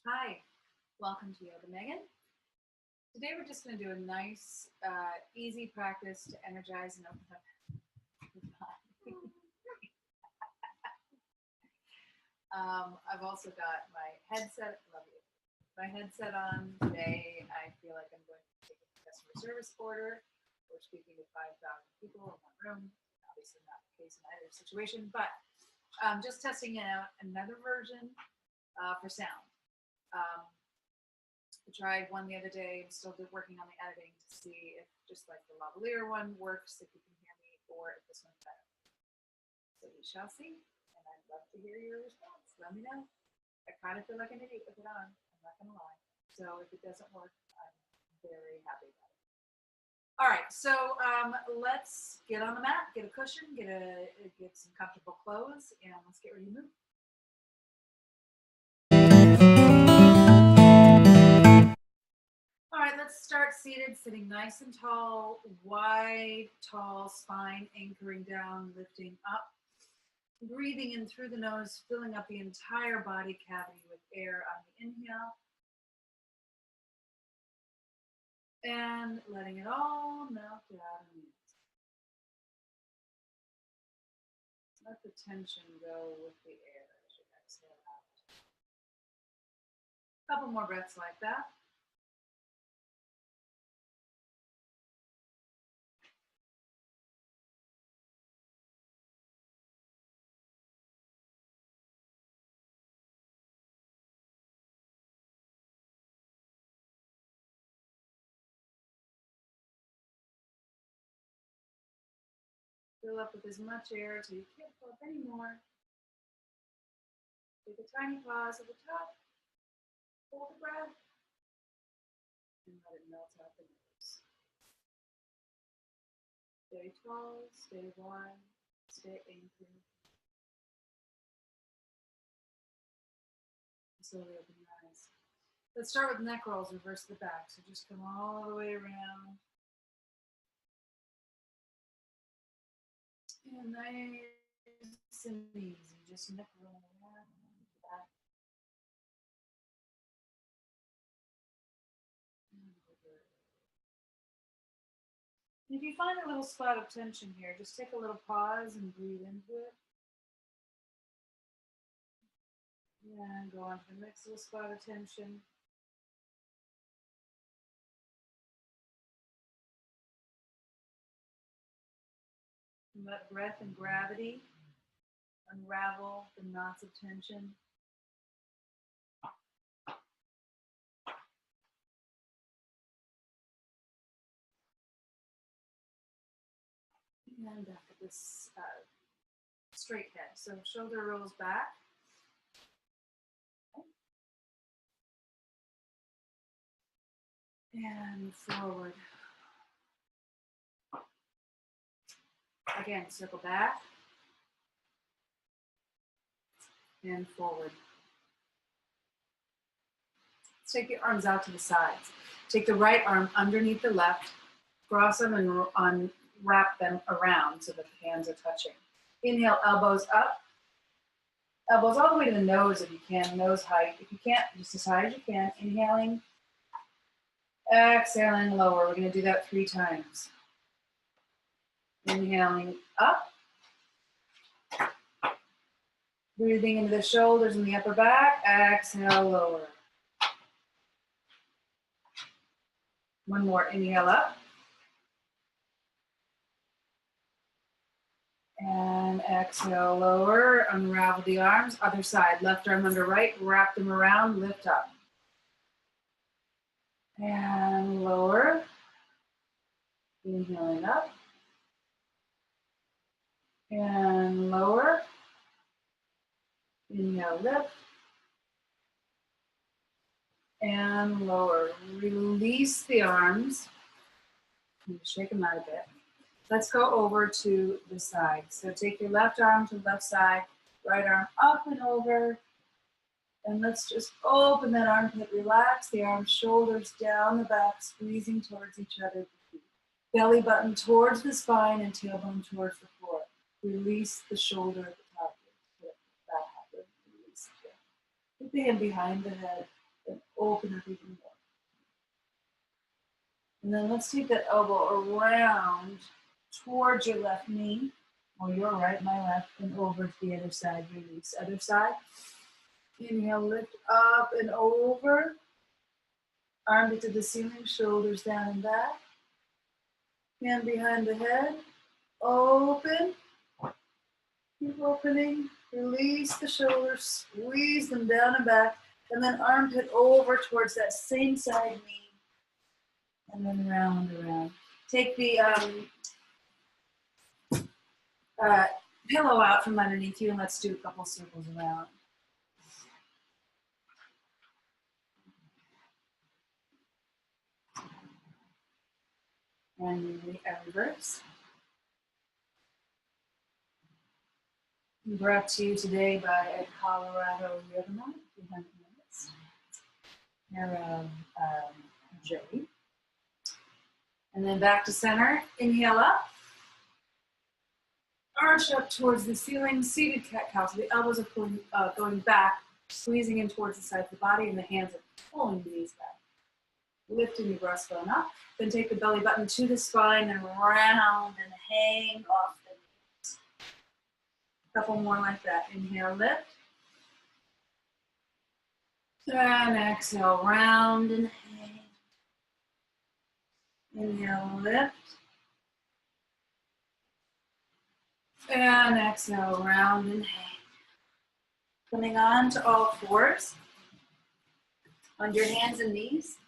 Hi, welcome to Yoga Megan. Today we're just going to do a nice, easy practice to energize and open up the body. I've also got my headset. Love you. My headset on today. I feel like I'm going to take a customer service order. We're speaking to 5,000 people in one room. Obviously, not the case in either situation, but just testing out another version for sound. Um, I tried one the other day. I'm still working on the editing to see if just like the lavalier one works, if you can hear me, or if this one's better. So we shall see. And I'd love to hear your response. Let me know. I kind of feel like an idiot with it on. I'm not going to lie. So if it doesn't work, I'm very happy about it. All right, so let's get on the mat, get a cushion, get some comfortable clothes, and let's get ready to move. All right, let's start seated, sitting nice and tall, wide, tall spine, anchoring down, lifting up. Breathing in through the nose, filling up the entire body cavity with air on the inhale. And letting it all melt out on the exhale. Let the tension go with the air as you exhale out. A couple more breaths like that. Fill up with as much air until you can't fill up anymore. Take a tiny pause at the top. Hold the breath. And let it melt out the nose. Stay tall, stay wide, stay anchored. Slowly open your eyes. Let's start with neck rolls, reverse the back. So just come all the way around. And nice and easy. Just neck roll around the back. And if you find a little spot of tension here, just take a little pause and breathe into it. And go on to the next little spot of tension. And let breath and gravity unravel the knots of tension. And back at this straight head. So shoulder rolls back. And forward. Again, circle back. And forward. Let's take your arms out to the sides. Take the right arm underneath the left, cross them and unwrap them around so that the hands are touching. Inhale, elbows up. Elbows all the way to the nose if you can, nose height. If you can't, just as high as you can. Inhaling, exhaling, lower. We're going to do that 3 times. Inhaling up. Breathing into the shoulders and the upper back. Exhale, lower. One more. Inhale up. And exhale, lower. Unravel the arms. Other side. Left arm under right. Wrap them around. Lift up. And lower. Inhaling up. And lower. Inhale, lift. And lower. Release the arms. Shake them out a bit. Let's go over to the side. So take your left arm to the left side, right arm up and over. And let's just open that armpit, relax the arms, shoulders down the back, squeezing towards each other. Belly button towards the spine and tailbone towards the floor. Release the shoulder at the top of the hip. Release it. Put the hand behind the head. open up even more. And then let's take that elbow around towards your left knee, or your right, my left, and over to the other side. Release. Other side. Inhale, lift up and over. Arm to the ceiling, shoulders down and back. Hand behind the head. Open. Keep opening. Release the shoulders, squeeze them down and back, and then armpit over towards that same side knee, and then round around. Take the pillow out from underneath you, and let's do a couple circles around. And reverse. Brought to you today by a Colorado Rhythm, 200 minutes. Care of Jody. And then back to center. Inhale up. Arch up towards the ceiling. Seated cat-cow. So the elbows are going back, squeezing in towards the side of the body, and the hands are pulling the knees back. Lifting your breastbone up. Then take the belly button to the spine and round and hang off the knees. A couple more like that. Inhale, lift. And exhale, round and hang. Inhale, lift. And exhale, round and hang. Coming on to all fours. On your hands and knees.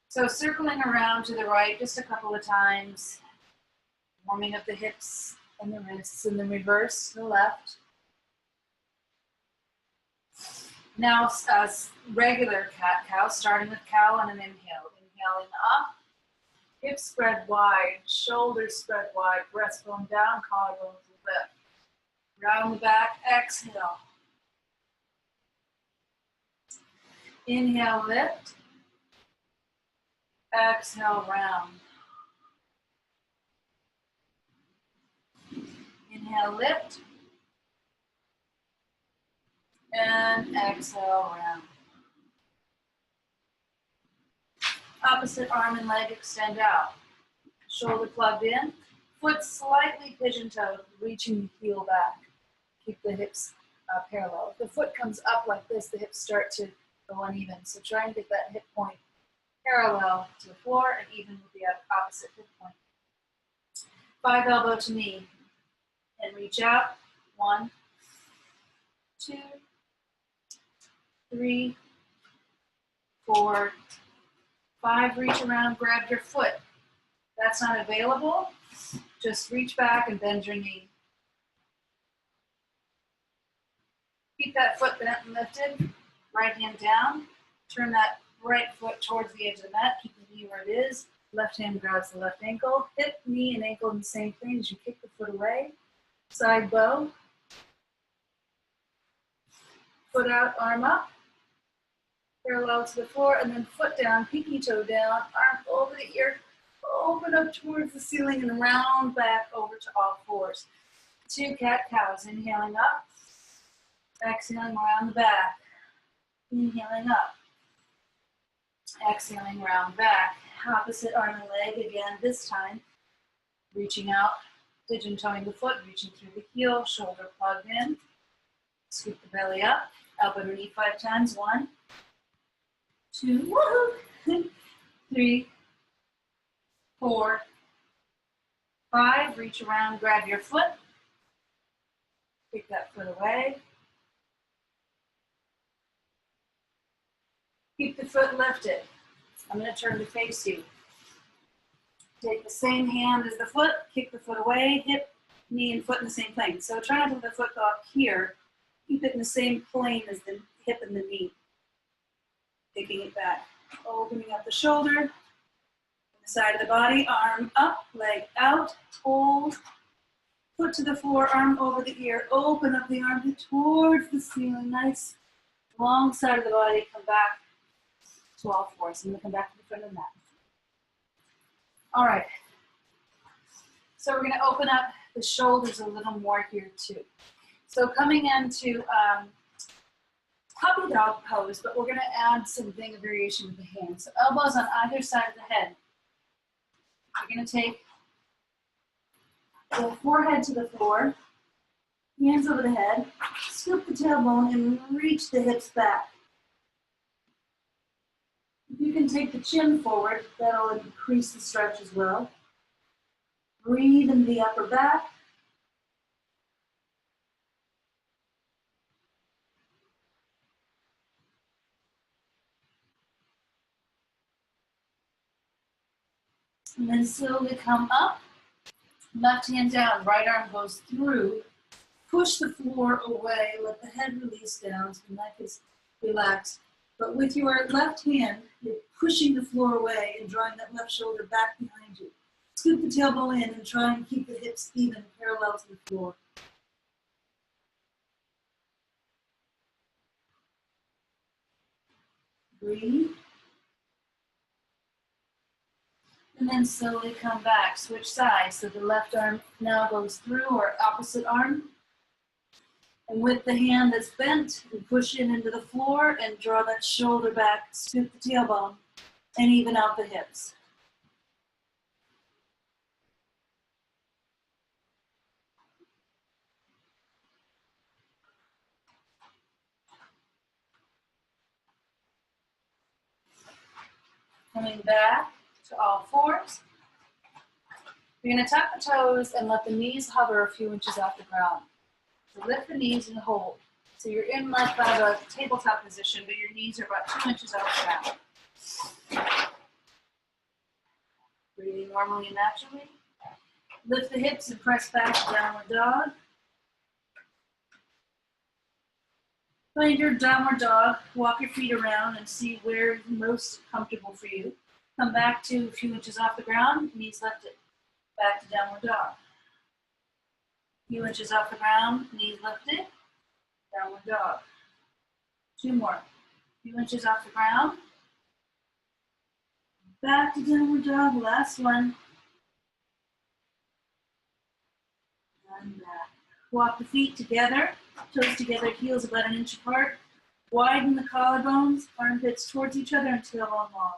So circling around to the right just a couple of times. Warming up the hips and the wrists, and then reverse to the left. Now, regular cat-cow, starting with cow and an inhale. Inhaling up, hips spread wide, shoulders spread wide, breastbone down, collarbones lift. Round the back, exhale. Inhale, lift. Exhale, round. Inhale, lift. And exhale, round. Opposite arm and leg extend out. Shoulder plugged in. Foot slightly pigeon-toed, reaching the heel back. Keep the hips parallel. If the foot comes up like this, the hips start to go uneven. So try and get that hip point parallel to the floor and even with the opposite hip point. 5 elbow to knee. And reach out. 1, 2, 3, 4, 5. Reach around, grab your foot. If that's not available, just reach back and bend your knee. Keep that foot bent and lifted. Right hand down. Turn that right foot towards the edge of the mat. Keep the knee where it is. Left hand grabs the left ankle. Hip, knee, and ankle in the same thing as you kick the foot away. Side bow. Foot out, arm up. Parallel to the floor, and then foot down, pinky toe down, arm over the ear. Open up towards the ceiling and round back over to all fours. 2 cat-cows. Inhaling up. Exhaling around the back. Inhaling up. Exhaling round back. Opposite arm and leg again, this time. Reaching out, pigeon-toeing the foot, reaching through the heel, shoulder plugged in. Scoop the belly up, elbow to knee 5 times. 1, 2, 3, 4, 5. Reach around, grab your foot. Kick that foot away. Keep the foot lifted. I'm going to turn to face you. Take the same hand as the foot, kick the foot away, hip, knee, and foot in the same plane. So try not to let the foot go up here. Keep it in the same plane as the hip and the knee. Taking it back. Opening up the shoulder, the side of the body, arm up, leg out, hold. Foot to the floor, arm over the ear. Open up the arm towards the ceiling. Nice long side of the body. Come back to all fours. I'm going to come back to the front of the mat. All right. So we're going to open up the shoulders a little more here too. So coming into puppy the dog pose, but we're gonna add something, a variation with the hands. So elbows on either side of the head. You're gonna take the forehead to the floor, hands over the head, scoop the tailbone and reach the hips back. If you can take the chin forward, that'll increase the stretch as well. Breathe in the upper back. And then slowly come up. Left hand down, right arm goes through. Push the floor away, let the head release down so the neck is relaxed. But with your left hand, you're pushing the floor away and drawing that left shoulder back behind you. Scoop the tailbone in and try and keep the hips even, parallel to the floor. Breathe. And then slowly come back, switch sides. So the left arm now goes through, or opposite arm. And with the hand that's bent, you push in into the floor and draw that shoulder back, scoop the tailbone, and even out the hips. Coming back to all fours. You're going to tuck the toes and let the knees hover a few inches off the ground. So lift the knees and hold. So you're in like kind of a tabletop position, but your knees are about 2 inches off the ground. Breathing normally and naturally. Lift the hips and press back to downward dog. Find your downward dog, walk your feet around and see where is most comfortable for you. Come back to a few inches off the ground, knees lifted. Back to downward dog. Few inches off the ground, knees lifted, downward dog. 2 more. Few inches off the ground. Back to downward dog, last one. And back. Walk the feet together, toes together, heels about 1 inch apart. Widen the collarbones, armpits towards each other and tailbone long.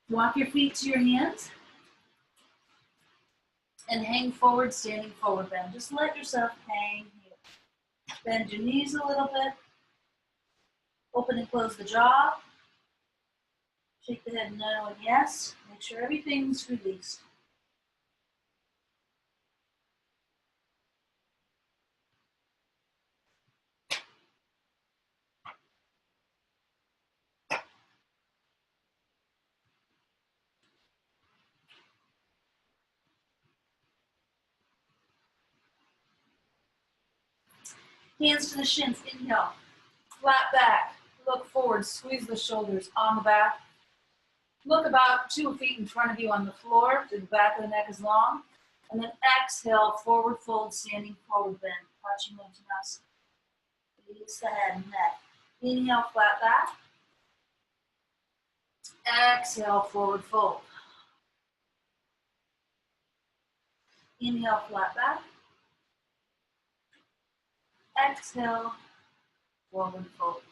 Walk your feet to your hands and hang forward, standing forward bend. Just let yourself hang here. Bend your knees a little bit. Open and close the jaw. Shake the head no and yes. Make sure everything's released. Hands to the shins, inhale. Flat back, look forward, squeeze the shoulders on the back. Look about 2 feet in front of you on the floor, so the back of the neck is long. And then exhale, forward fold, standing forward bend, Paschimottanasana. Release the head and neck. Inhale, flat back. Exhale, forward fold. Inhale, flat back. Exhale, forward fold.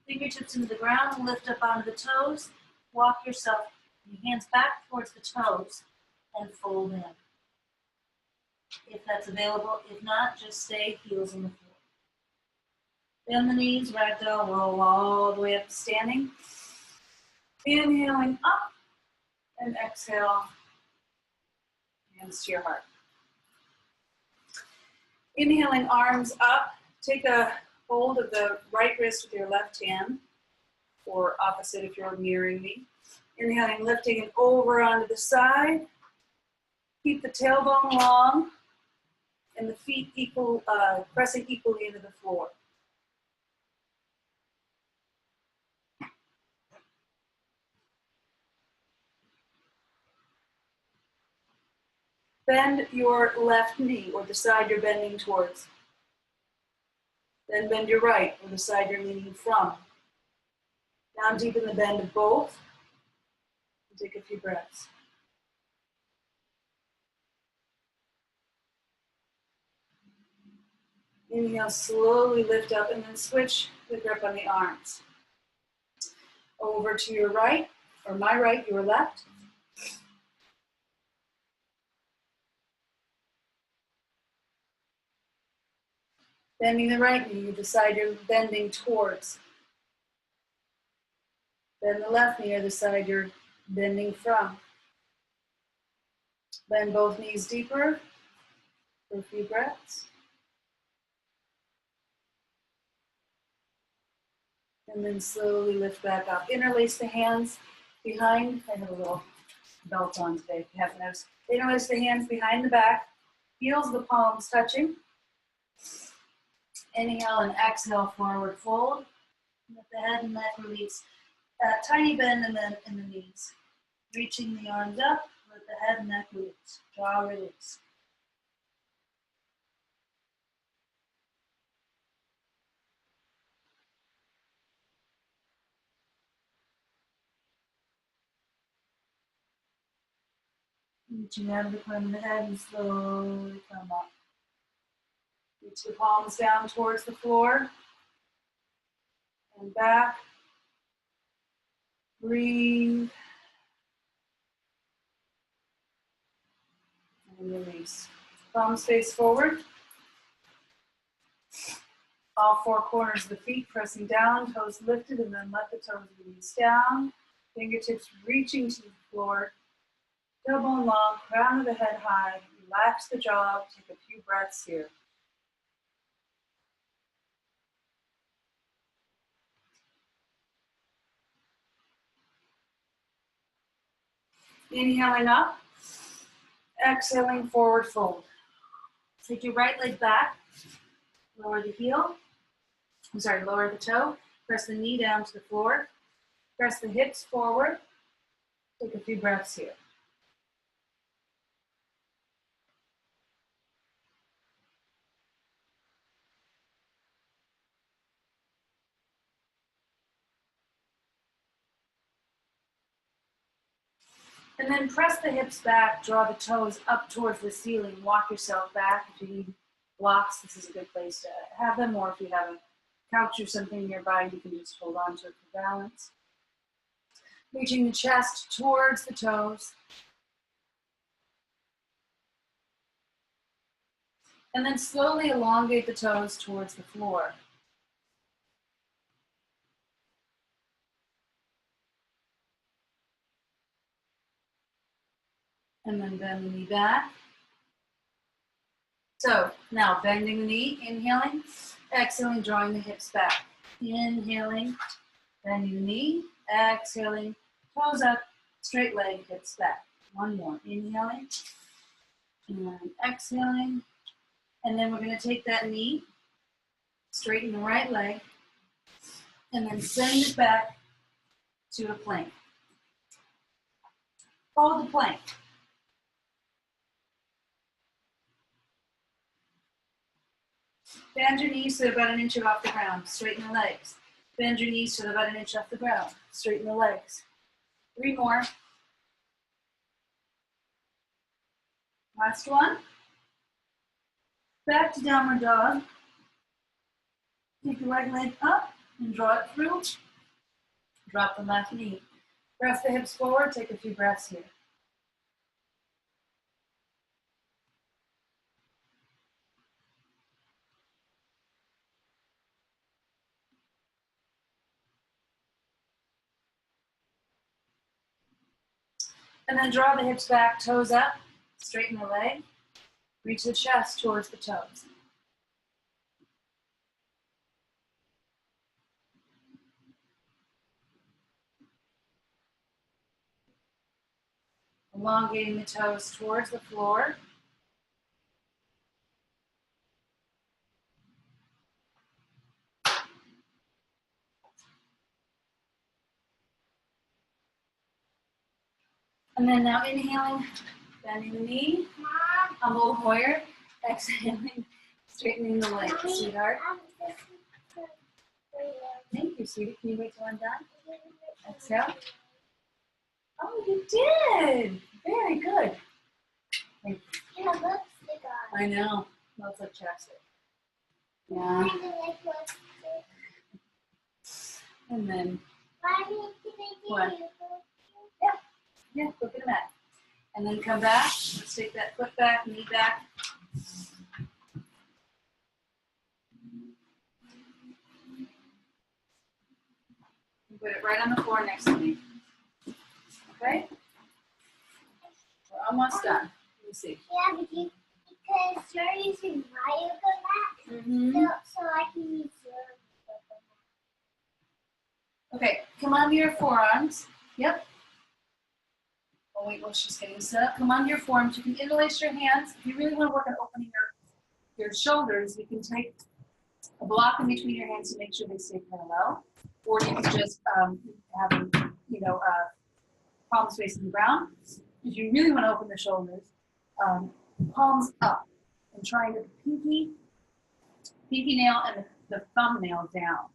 Fingertips into the ground, lift up onto the toes. Walk yourself, your hands back towards the toes and fold in. If that's available, if not, just stay heels on the floor. Bend the knees, ragdoll, roll all the way up to standing. Inhaling up and exhale, hands to your heart. Inhaling arms up, take a hold of the right wrist with your left hand, or opposite if you're mirroring me. Inhaling, lifting it over onto the side. Keep the tailbone long and the feet pressing equally into the floor. Bend your left knee, or the side you're bending towards. Then bend your right, or the side you're leaning from. Down deep in the bend of both. And take a few breaths. Inhale, slowly lift up and then switch the grip on the arms. Over to your right, or my right, your left. Bending the right knee, you decide you're bending towards. Bend the left knee or the side you're bending from. Bend both knees deeper for a few breaths. And then slowly lift back up. Interlace the hands behind. I have a little belt on today, if you haven't noticed. Interlace the hands behind the back. Heels the palms touching. Inhale and exhale, forward fold. Let the head and neck release. Tiny bend and then in the knees. Reaching the arms up, let the head and neck release. Jaw release. Reaching out of the crown of the head and slowly come up. Reach the palms down towards the floor. And back. Breathe. And release. Palms face forward. All four corners of the feet pressing down, toes lifted, and then let the toes release down. Fingertips reaching to the floor. Double and long, crown of the head high. Relax the jaw. Take a few breaths here. Inhaling up. Exhaling, forward fold. Take your right leg back. Lower the heel. Lower the toe. Press the knee down to the floor. Press the hips forward. Take a few breaths here. And then press the hips back, draw the toes up towards the ceiling. Walk yourself back. If you need blocks, this is a good place to have them, or if you have a couch or something nearby, you can just hold on to it for balance. Reaching the chest towards the toes. And then slowly elongate the toes towards the floor. And then bend the knee back. So now bending the knee, inhaling, exhaling, drawing the hips back. Inhaling, bending the knee, exhaling, toes up, straight leg, hips back. One more, inhaling, and exhaling. And then we're gonna take that knee, straighten the right leg, and then send it back to a plank. Hold the plank. Bend your knees so they're about an inch off the ground. Straighten the legs. Bend your knees so they're about an inch off the ground. Straighten the legs. 3 more. Last one. Back to downward dog. Take the right leg up and draw it through. Drop the left knee. Press the hips forward. Take a few breaths here. And then draw the hips back, toes up, straighten the leg, reach the chest towards the toes. Elongating the toes towards the floor. And then now inhaling, bending the knee, humble Hoyer, exhaling, straightening the legs, sweetheart. Thank you, sweetie. Can you wait till I'm done? Exhale. Oh, you did. Very good. Thank you. Yeah, lipstick on. I know. Looks like chapstick. Yeah. And then what? Yeah. Yeah, go get a mat. And then come back. Let's take that foot back, knee back. Put it right on the floor next to me. Okay? We're almost done. Let me see. Yeah, because you're using my yoga mat, so I can use your yoga mat. Okay, come onto your forearms. Yep. Oh wait, she's getting set up. Come onto your forearms. You can interlace your hands. If you really want to work on opening your shoulders, you can take a block in between your hands to make sure they stay parallel. Or you can just have them, palms facing the ground. If you really want to open the shoulders, palms up and trying to pinky nail and the thumbnail down.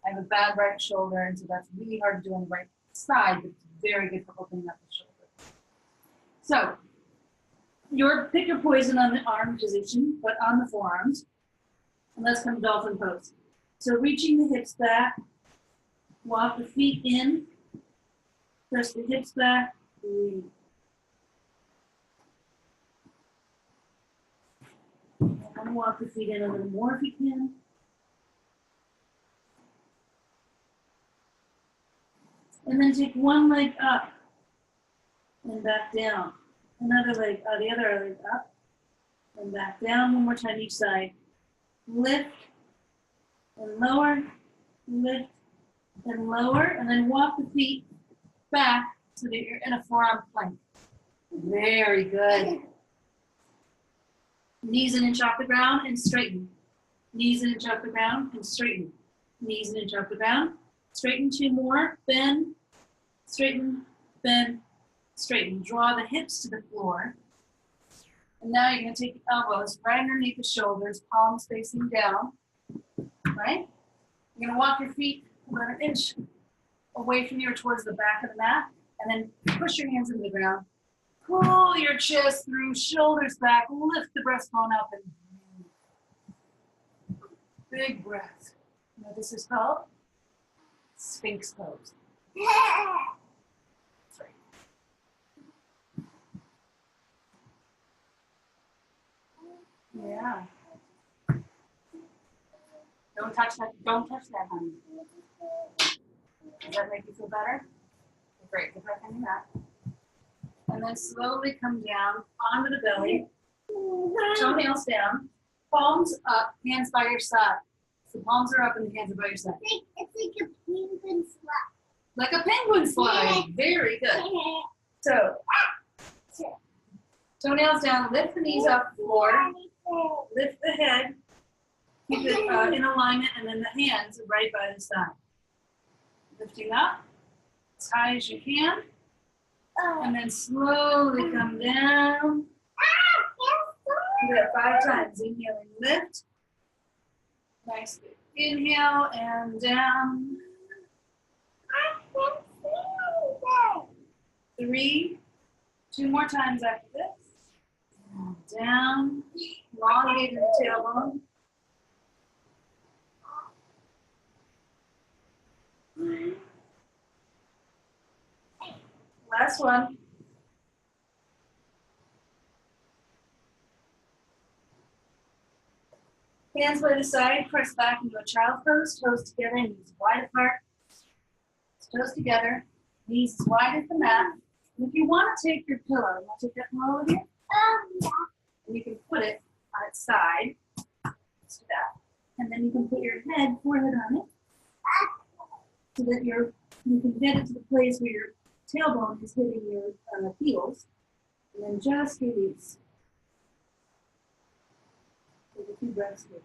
I have a bad right shoulder, and so that's really hard to do on the right side, but it's very good for opening up the shoulder. So, pick your poison on the arm position, but on the forearms. And let's come dolphin pose. So reaching the hips back, walk the feet in, press the hips back, breathe. And walk the feet in a little more if you can. And then take one leg up and back down. Another leg, the other leg up and back down. One more time each side. Lift and lower, lift and lower, and then walk the feet back so that you're in a forearm plank. Very good. Knees an inch off the ground and straighten. Knees an inch off the ground and straighten. Knees an inch off the ground. Straighten two more. Bend, straighten, bend, straighten. Draw the hips to the floor. And now you're going to take the elbows right underneath the shoulders, palms facing down. Right? You're going to walk your feet about an inch away from you or towards the back of the mat. And then push your hands into the ground. Pull your chest through, shoulders back, lift the breastbone up, and big breath. You know what this is called? Sphinx pose. That's right. Yeah. Don't touch that. Don't touch that, honey. Does that make you feel better? Great. Get back on your mat. And then slowly come down onto the belly. Toenails down. Palms up. Hands by your side. So palms are up and the hands are by your side. It's like a penguin slide. Like a penguin slide. Very good. So, toenails down. Lift the knees off the floor. Lift the head. Keep it in alignment, and then the hands are right by the side. Lifting up as high as you can. And then slowly come down. Do that 5 times. Inhale and lift. Nice. Inhale and down. 3. 2 more times after this. And down. Elongating the tailbone. Last one. Hands by the side, press back into a child pose, toes together, knees wide apart. Toes together, knees as wide as the mat. And if you want to take your pillow, you want to take that pillow with you? Yeah. And you can put it on its side. Let's do that. And then you can put your forehead on it, so that you can get it to the place where your tailbone is hitting your heels. And then just release. Take a few breaths here.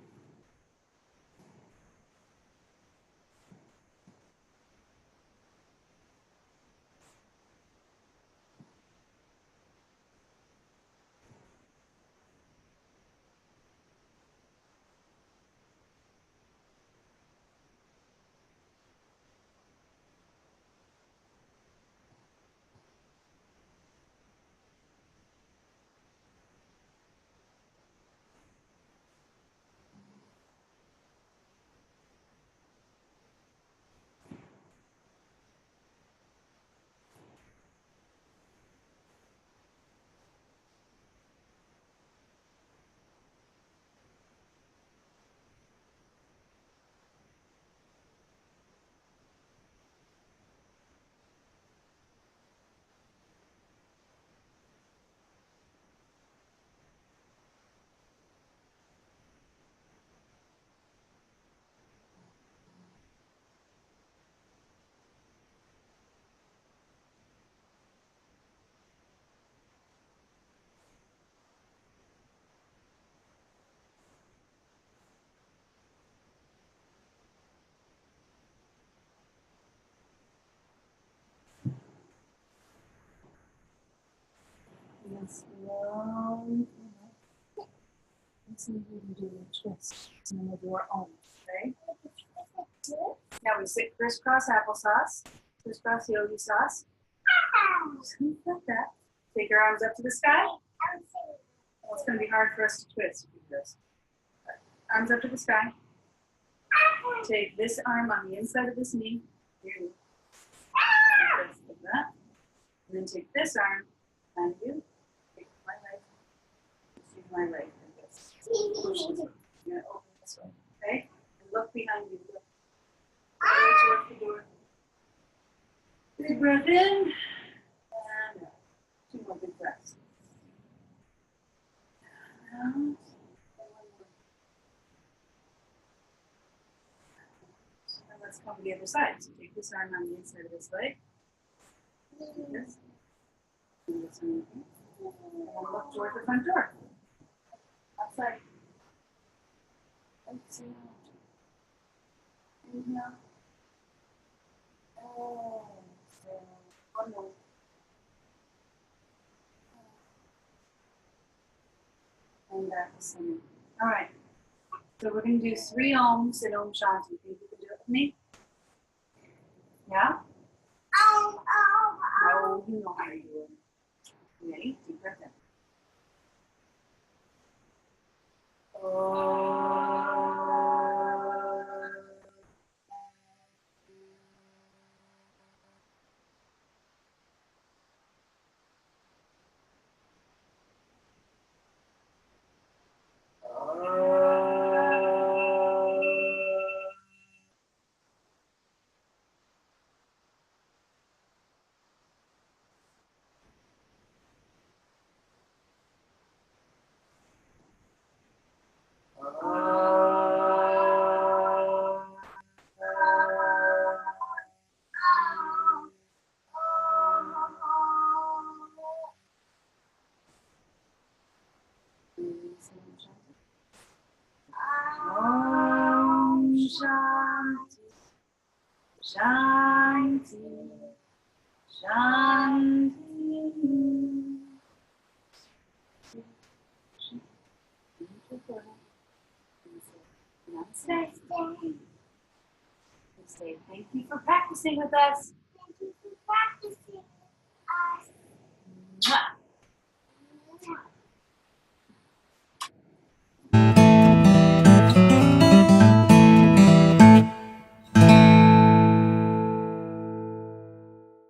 slowly. Let's see if we can do a twist. And then we'll do our own. Okay? Now we sit crisscross applesauce, crisscross yogi sauce. Just like that. Take your arms up to the sky. Well, it's going to be hard for us to twist because arms up to the sky. Take this arm on the inside of this knee. Here. Like that. And then take this arm and you take my leg. Take my leg and just push this way. You're going to open this way. Okay? And look behind you. Look. Towards the door. Big breath in. And out. 2 more big breaths. Out. And 1 more. And let's come to the other side. So take this arm on the inside of this leg. This. And this one. And then look toward the front door. Outside. Exhale. Inhale. Exhale. 1 more. And back to center. All right. So we're going to do 3 Oms and Om Shanti. Think you can do it with me? Yeah? Oh, you know how to do it. Ready? Deep breath in. Om Shanti, Shanti, Shanti. Namaste. Namaste. Thank you for practicing with us.